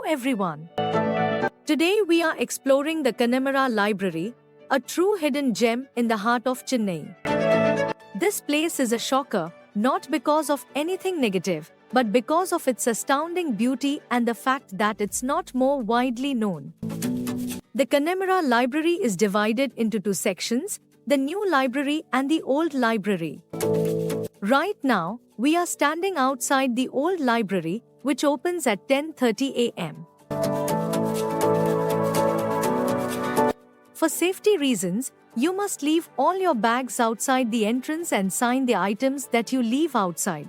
everyone. Today we are exploring the Connemara Library, a true hidden gem in the heart of Chennai. This place is a shocker, not because of anything negative, but because of its astounding beauty and the fact that it's not more widely known. The Connemara Library is divided into two sections, the new library and the old library. Right now, we are standing outside the old library, which opens at 10:30 a.m. For safety reasons, you must leave all your bags outside the entrance and sign the items that you leave outside.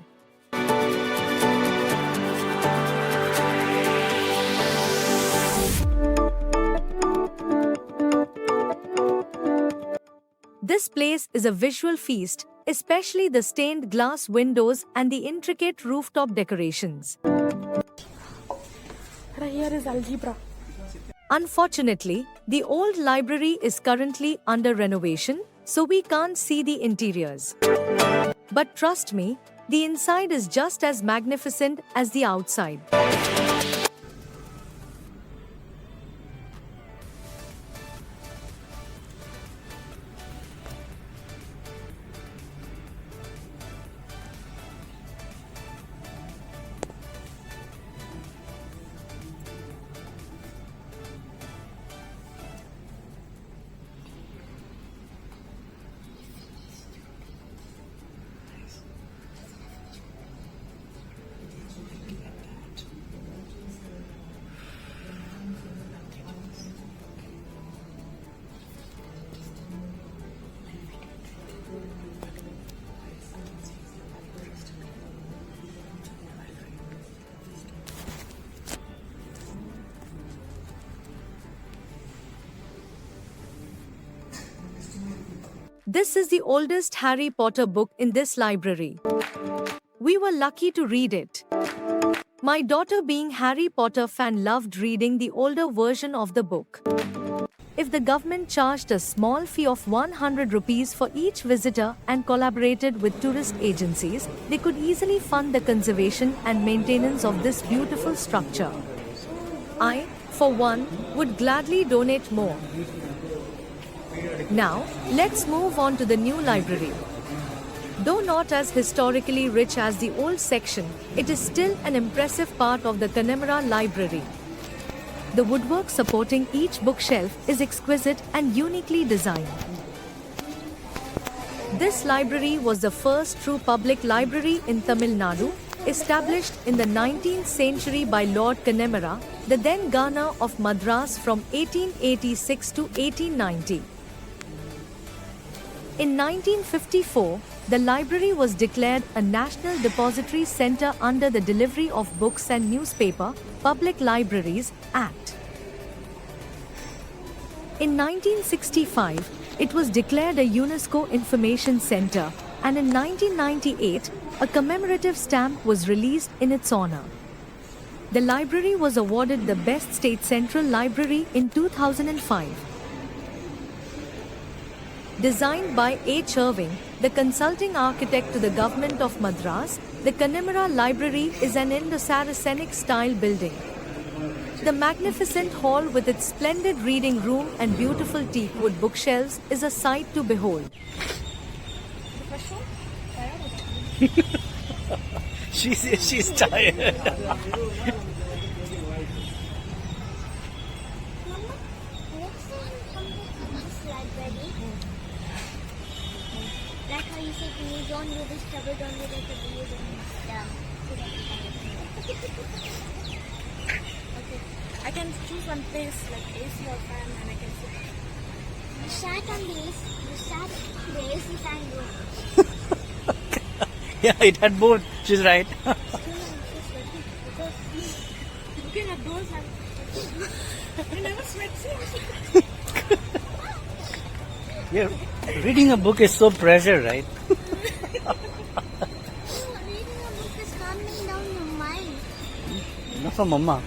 This place is a visual feast, especially the stained glass windows and the intricate rooftop decorations. Here is algebra. Unfortunately, the old library is currently under renovation, so we can't see the interiors. But trust me, the inside is just as magnificent as the outside. This is the oldest Harry Potter book in this library. We were lucky to read it. My daughter, being Harry Potter fan, loved reading the older version of the book. If the government charged a small fee of 100 rupees for each visitor and collaborated with tourist agencies, they could easily fund the conservation and maintenance of this beautiful structure. I, for one, would gladly donate more. Now, let's move on to the new library. Though not as historically rich as the old section, it is still an impressive part of the Connemara Library. The woodwork supporting each bookshelf is exquisite and uniquely designed. This library was the first true public library in Tamil Nadu, established in the 19th century by Lord Connemara, the then Governor of Madras from 1886 to 1890. In 1954, the library was declared a National Depository Center under the Delivery of Books and Newspaper Public Libraries Act. In 1965, it was declared a UNESCO Information Center, and in 1998, a commemorative stamp was released in its honor. The library was awarded the Best State Central Library in 2005. Designed by H. Irving, the consulting architect to the government of Madras, the Connemara Library is an Indo-Saracenic style building. The magnificent hall with its splendid reading room and beautiful teak wood bookshelves is a sight to behold. She's tired. Like how you say to me, don't do this trouble, don't do that trouble, you Okay. I can choose one place like AC or fan and I can sit. You sat on the AC, you sat on the AC fan room. Yeah, it had both. She's right. Because looking at those, I never sweat. Yeah, reading a book is so pressure, right? Reading a book is calming down your mind. Not for mama.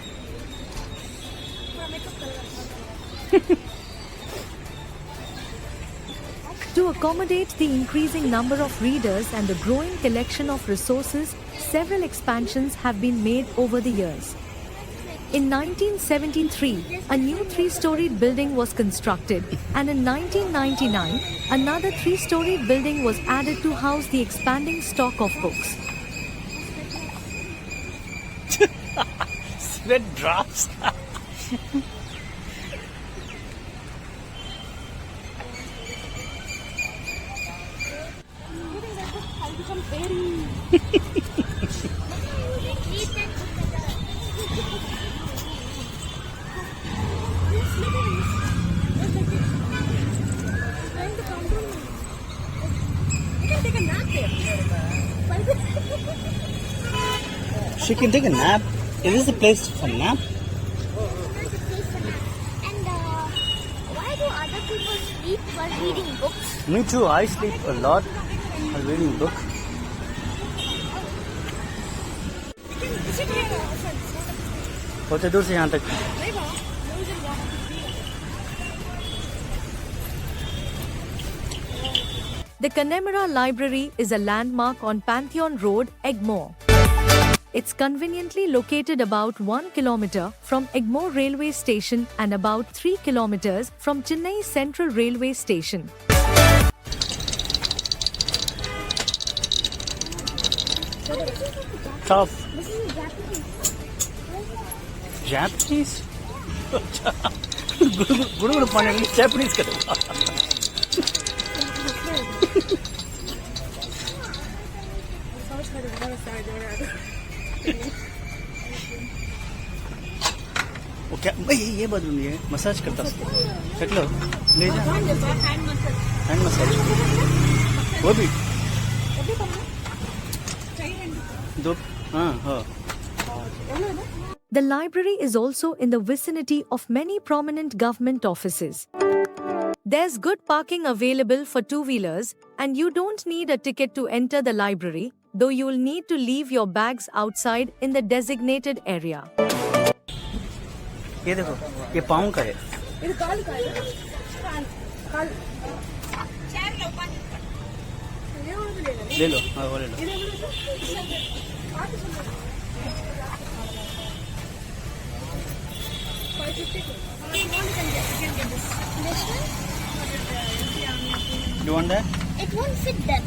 To accommodate the increasing number of readers and the growing collection of resources, several expansions have been made over the years. In 1973, a new three-storied building was constructed, and in 1999, another three-storied building was added to house the expanding stock of books. Sweat drops. I'll become very... Read that book Trying to calm down. You can take a nap there. She can take a nap. Is this the place for nap? And why do other people sleep while reading books? Me too. I sleep a lot while reading a book. You can sit here outside. बहुत दूर से यहाँ तक. नहीं बाबा, मुझे यहाँ The Connemara Library is a landmark on Pantheon Road, Egmore. It's conveniently located about 1 kilometer from Egmore Railway Station and about 3 kilometers from Chennai Central Railway Station. Top. This is Japanese. Japanese? Guru Panani, Japanese karo. वो क्या भाई ये बात नहीं है massage करता उसको कर लो ले जा हैंड मसाज वो भी दो हाँ हाँ. The library is also in the vicinity of many prominent government offices. There's good parking available for two-wheelers, and you don't need a ticket to enter the library, though you'll need to leave your bags outside in the designated area. ये देखो ये पाँव का है. ಇದು ಕಾಲು ಕಾಲು ಕಾಲು ले लो हाँ वो ले लो. This one? You want that? It won't fit that.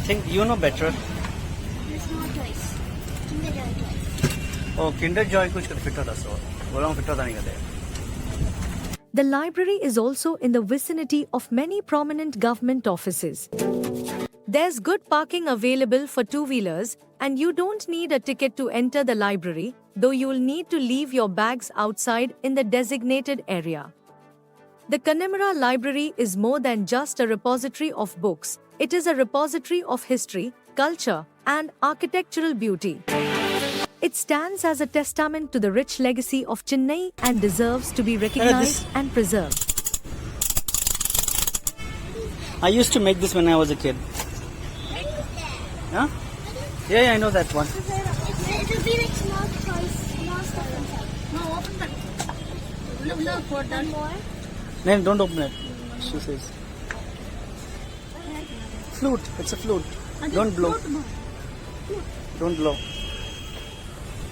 Think you know better. There's more toys. Kinder Joy toys. Oh, Kinder Joy कुछ कर फिट होता सो. बोला हूँ फिट होता नहीं करते. The library is also in the vicinity of many prominent government offices. There's good parking available for two-wheelers, and you don't need a ticket to enter the library, though you'll need to leave your bags outside in the designated area. The Connemara Library is more than just a repository of books. It is a repository of history, culture, and architectural beauty. It stands as a testament to the rich legacy of Chennai and deserves to be recognized and preserved. I used to make this when I was a kid. Huh? Yeah, I know that one. It will be like small toys, small stuff inside. No, open that. Look for that. One more. No, don't open it. She says. Flute. It's a flute. Don't blow. Don't blow.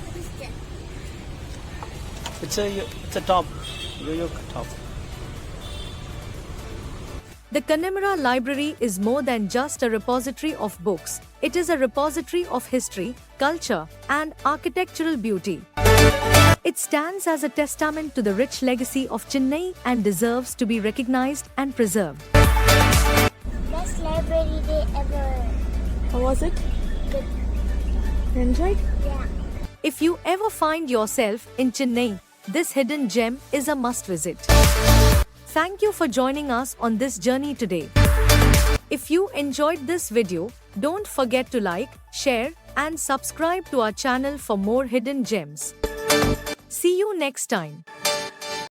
What is that? It's a top. Yo-yo top. The Connemara Library is more than just a repository of books. It is a repository of history, culture, and architectural beauty. It stands as a testament to the rich legacy of Chennai and deserves to be recognized and preserved. Best library day ever. How was it? Good. You enjoyed? Yeah. If you ever find yourself in Chennai, this hidden gem is a must visit. Thank you for joining us on this journey today. If you enjoyed this video, don't forget to like, share, and subscribe to our channel for more hidden gems. See you next time.